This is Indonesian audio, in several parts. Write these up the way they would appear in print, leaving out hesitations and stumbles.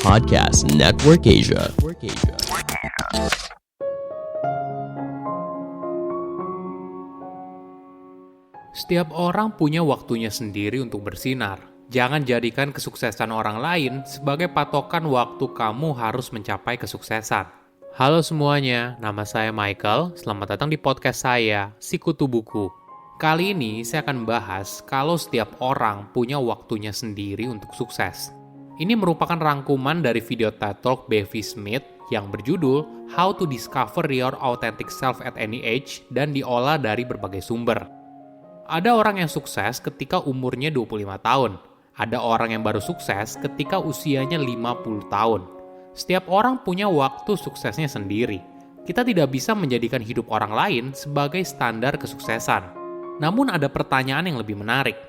Podcast Network Asia. Setiap orang punya waktunya sendiri untuk bersinar. Jangan jadikan kesuksesan orang lain sebagai patokan waktu kamu harus mencapai kesuksesan. Halo semuanya, nama saya Michael. Selamat datang di podcast saya, Sikutu Buku. Kali ini saya akan bahas kalau setiap orang punya waktunya sendiri untuk sukses. Ini merupakan rangkuman dari video TED Talk Bevi Smith yang berjudul How to Discover Your Authentic Self at Any Age dan diolah dari berbagai sumber. Ada orang yang sukses ketika umurnya 25 tahun. Ada orang yang baru sukses ketika usianya 50 tahun. Setiap orang punya waktu suksesnya sendiri. Kita tidak bisa menjadikan hidup orang lain sebagai standar kesuksesan. Namun ada pertanyaan yang lebih menarik.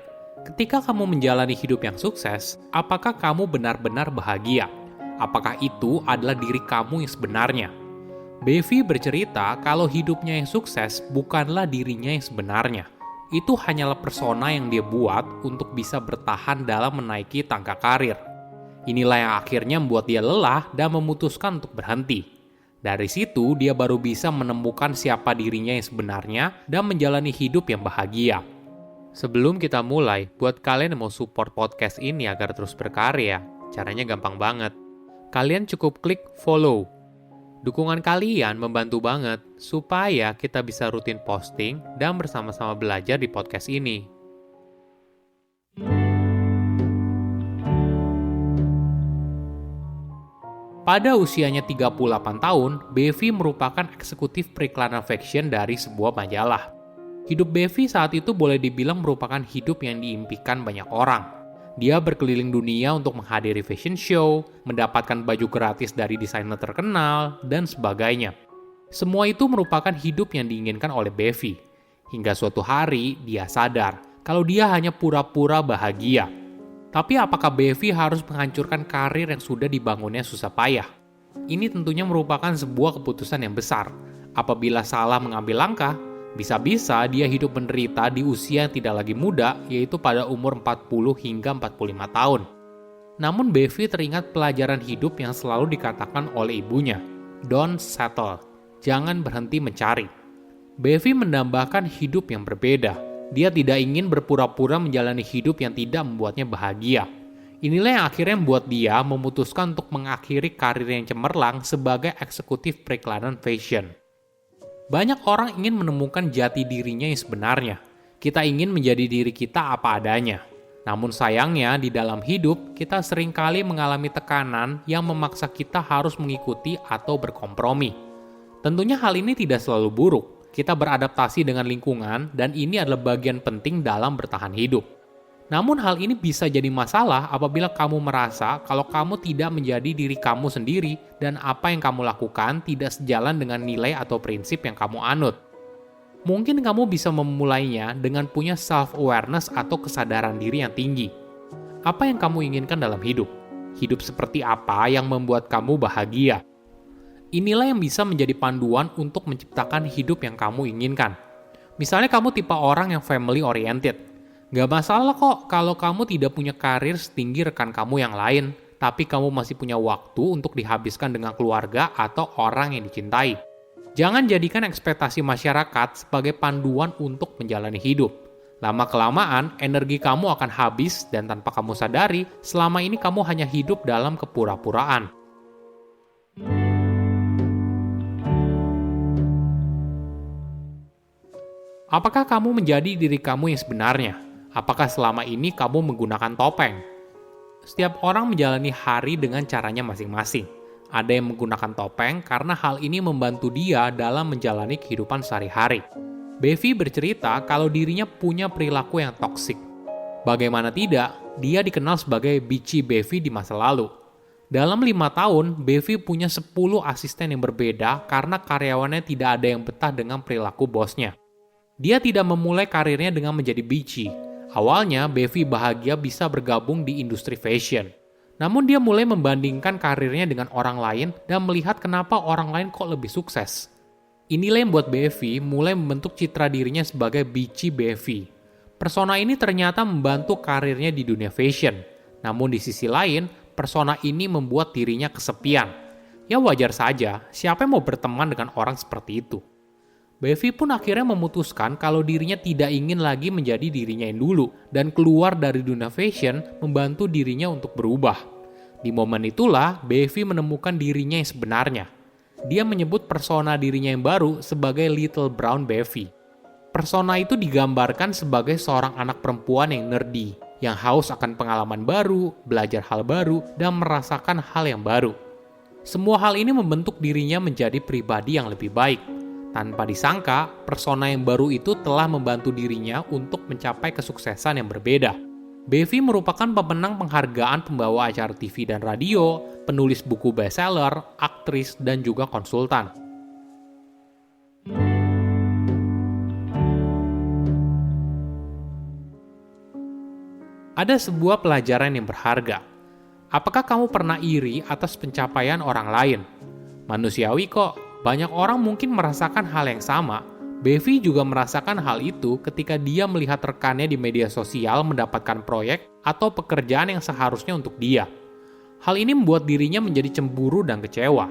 Ketika kamu menjalani hidup yang sukses, apakah kamu benar-benar bahagia? Apakah itu adalah diri kamu yang sebenarnya? Bevi bercerita kalau hidupnya yang sukses bukanlah dirinya yang sebenarnya. Itu hanyalah persona yang dia buat untuk bisa bertahan dalam menaiki tangga karir. Inilah yang akhirnya membuat dia lelah dan memutuskan untuk berhenti. Dari situ, dia baru bisa menemukan siapa dirinya yang sebenarnya dan menjalani hidup yang bahagia. Sebelum kita mulai, buat kalian yang mau support podcast ini agar terus berkarya, caranya gampang banget. Kalian cukup klik follow. Dukungan kalian membantu banget supaya kita bisa rutin posting dan bersama-sama belajar di podcast ini. Pada usianya 38 tahun, Bevi merupakan eksekutif periklanan fashion dari sebuah majalah. Hidup Bevi saat itu boleh dibilang merupakan hidup yang diimpikan banyak orang. Dia berkeliling dunia untuk menghadiri fashion show, mendapatkan baju gratis dari desainer terkenal, dan sebagainya. Semua itu merupakan hidup yang diinginkan oleh Bevi. Hingga suatu hari, dia sadar kalau dia hanya pura-pura bahagia. Tapi apakah Bevi harus menghancurkan karir yang sudah dibangunnya susah payah? Ini tentunya merupakan sebuah keputusan yang besar. Apabila salah mengambil langkah, bisa-bisa dia hidup menderita di usia yang tidak lagi muda, yaitu pada umur 40 hingga 45 tahun. Namun Bevi teringat pelajaran hidup yang selalu dikatakan oleh ibunya, "Don't settle." Jangan berhenti mencari. Bevi mendambakan hidup yang berbeda. Dia tidak ingin berpura-pura menjalani hidup yang tidak membuatnya bahagia. Inilah yang akhirnya membuat dia memutuskan untuk mengakhiri karir yang cemerlang sebagai eksekutif periklanan fashion. Banyak orang ingin menemukan jati dirinya yang sebenarnya. Kita ingin menjadi diri kita apa adanya. Namun sayangnya di dalam hidup kita seringkali mengalami tekanan yang memaksa kita harus mengikuti atau berkompromi. Tentunya hal ini tidak selalu buruk. Kita beradaptasi dengan lingkungan dan ini adalah bagian penting dalam bertahan hidup. Namun hal ini bisa jadi masalah apabila kamu merasa kalau kamu tidak menjadi diri kamu sendiri dan apa yang kamu lakukan tidak sejalan dengan nilai atau prinsip yang kamu anut. Mungkin kamu bisa memulainya dengan punya self-awareness atau kesadaran diri yang tinggi. Apa yang kamu inginkan dalam hidup? Hidup seperti apa yang membuat kamu bahagia? Inilah yang bisa menjadi panduan untuk menciptakan hidup yang kamu inginkan. Misalnya kamu tipe orang yang family oriented. Gak masalah kok kalau kamu tidak punya karir setinggi rekan kamu yang lain, tapi kamu masih punya waktu untuk dihabiskan dengan keluarga atau orang yang dicintai. Jangan jadikan ekspektasi masyarakat sebagai panduan untuk menjalani hidup. Lama-kelamaan, energi kamu akan habis dan tanpa kamu sadari, selama ini kamu hanya hidup dalam kepura-puraan. Apakah kamu menjadi diri kamu yang sebenarnya? Apakah selama ini kamu menggunakan topeng? Setiap orang menjalani hari dengan caranya masing-masing. Ada yang menggunakan topeng karena hal ini membantu dia dalam menjalani kehidupan sehari-hari. Bevi bercerita kalau dirinya punya perilaku yang toksik. Bagaimana tidak, dia dikenal sebagai Bitchy Bevi di masa lalu. Dalam 5 tahun, Bevi punya 10 asisten yang berbeda karena karyawannya tidak ada yang betah dengan perilaku bosnya. Dia tidak memulai karirnya dengan menjadi bitchy. Awalnya, Bevi bahagia bisa bergabung di industri fashion. Namun dia mulai membandingkan karirnya dengan orang lain dan melihat kenapa orang lain kok lebih sukses. Inilah yang membuat Bevi mulai membentuk citra dirinya sebagai Bitchy Bevi. Persona ini ternyata membantu karirnya di dunia fashion. Namun di sisi lain, persona ini membuat dirinya kesepian. Ya wajar saja, siapa yang mau berteman dengan orang seperti itu? Bevi pun akhirnya memutuskan kalau dirinya tidak ingin lagi menjadi dirinya yang dulu dan keluar dari dunia fashion membantu dirinya untuk berubah. Di momen itulah Bevi menemukan dirinya yang sebenarnya. Dia menyebut persona dirinya yang baru sebagai Little Brown Bevi. Persona itu digambarkan sebagai seorang anak perempuan yang nerdy, yang haus akan pengalaman baru, belajar hal baru, dan merasakan hal yang baru. Semua hal ini membentuk dirinya menjadi pribadi yang lebih baik. Tanpa disangka, persona yang baru itu telah membantu dirinya untuk mencapai kesuksesan yang berbeda. Bevi merupakan pemenang penghargaan pembawa acara TV dan radio, penulis buku bestseller, aktris, dan juga konsultan. Ada sebuah pelajaran yang berharga. Apakah kamu pernah iri atas pencapaian orang lain? Manusiawi kok. Banyak orang mungkin merasakan hal yang sama. Bevi juga merasakan hal itu ketika dia melihat rekannya di media sosial mendapatkan proyek atau pekerjaan yang seharusnya untuk dia. Hal ini membuat dirinya menjadi cemburu dan kecewa.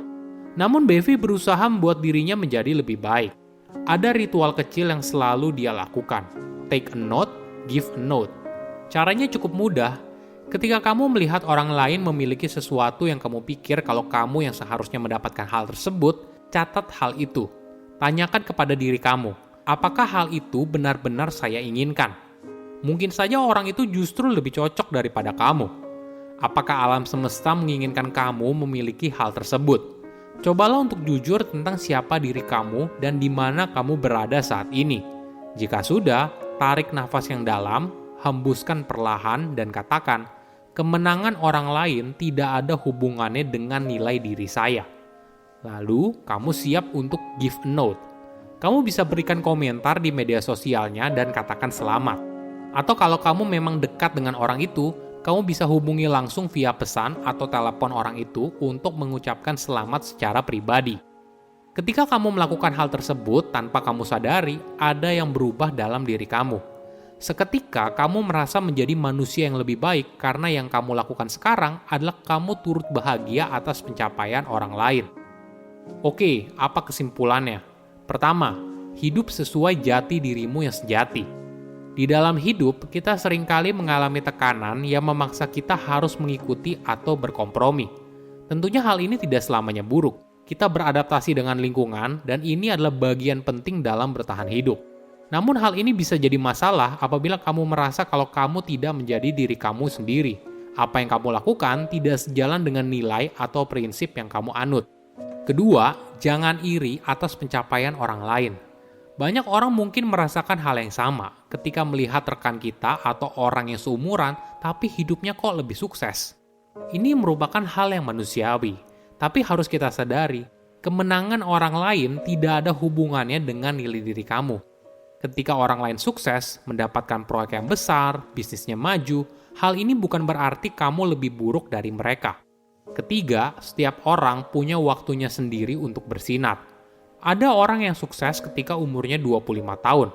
Namun Bevi berusaha membuat dirinya menjadi lebih baik. Ada ritual kecil yang selalu dia lakukan. Take a note, give a note. Caranya cukup mudah. Ketika kamu melihat orang lain memiliki sesuatu yang kamu pikir kalau kamu yang seharusnya mendapatkan hal tersebut, catat hal itu. Tanyakan kepada diri kamu, apakah hal itu benar-benar saya inginkan? Mungkin saja orang itu justru lebih cocok daripada kamu. Apakah alam semesta menginginkan kamu memiliki hal tersebut? Cobalah untuk jujur tentang siapa diri kamu dan di mana kamu berada saat ini. Jika sudah, tarik nafas yang dalam, hembuskan perlahan dan katakan, kemenangan orang lain tidak ada hubungannya dengan nilai diri saya. Lalu, kamu siap untuk give a note. Kamu bisa berikan komentar di media sosialnya dan katakan selamat. Atau kalau kamu memang dekat dengan orang itu, kamu bisa hubungi langsung via pesan atau telepon orang itu untuk mengucapkan selamat secara pribadi. Ketika kamu melakukan hal tersebut tanpa kamu sadari, ada yang berubah dalam diri kamu. Seketika kamu merasa menjadi manusia yang lebih baik karena yang kamu lakukan sekarang adalah kamu turut bahagia atas pencapaian orang lain. Oke, apa kesimpulannya? Pertama, hidup sesuai jati dirimu yang sejati. Di dalam hidup, kita seringkali mengalami tekanan yang memaksa kita harus mengikuti atau berkompromi. Tentunya hal ini tidak selamanya buruk. Kita beradaptasi dengan lingkungan dan ini adalah bagian penting dalam bertahan hidup. Namun hal ini bisa jadi masalah apabila kamu merasa kalau kamu tidak menjadi diri kamu sendiri. Apa yang kamu lakukan tidak sejalan dengan nilai atau prinsip yang kamu anut. Kedua, jangan iri atas pencapaian orang lain. Banyak orang mungkin merasakan hal yang sama ketika melihat rekan kita atau orang yang seumuran tapi hidupnya kok lebih sukses. Ini merupakan hal yang manusiawi, tapi harus kita sadari, kemenangan orang lain tidak ada hubungannya dengan nilai diri kamu. Ketika orang lain sukses, mendapatkan proyek yang besar, bisnisnya maju, hal ini bukan berarti kamu lebih buruk dari mereka. Ketiga, setiap orang punya waktunya sendiri untuk bersinar. Ada orang yang sukses ketika umurnya 25 tahun.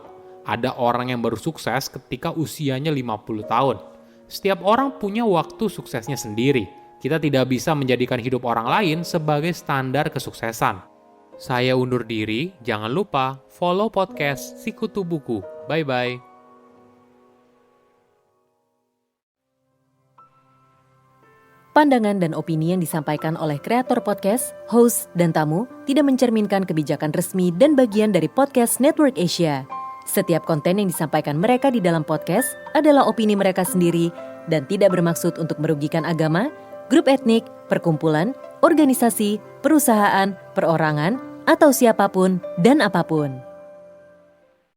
Ada orang yang baru sukses ketika usianya 50 tahun. Setiap orang punya waktu suksesnya sendiri. Kita tidak bisa menjadikan hidup orang lain sebagai standar kesuksesan. Saya undur diri, jangan lupa follow podcast Sikutu Buku. Bye-bye. Pandangan dan opini yang disampaikan oleh kreator podcast, host, dan tamu tidak mencerminkan kebijakan resmi dan bagian dari Podcast Network Asia. Setiap konten yang disampaikan mereka di dalam podcast adalah opini mereka sendiri dan tidak bermaksud untuk merugikan agama, grup etnik, perkumpulan, organisasi, perusahaan, perorangan, atau siapapun dan apapun.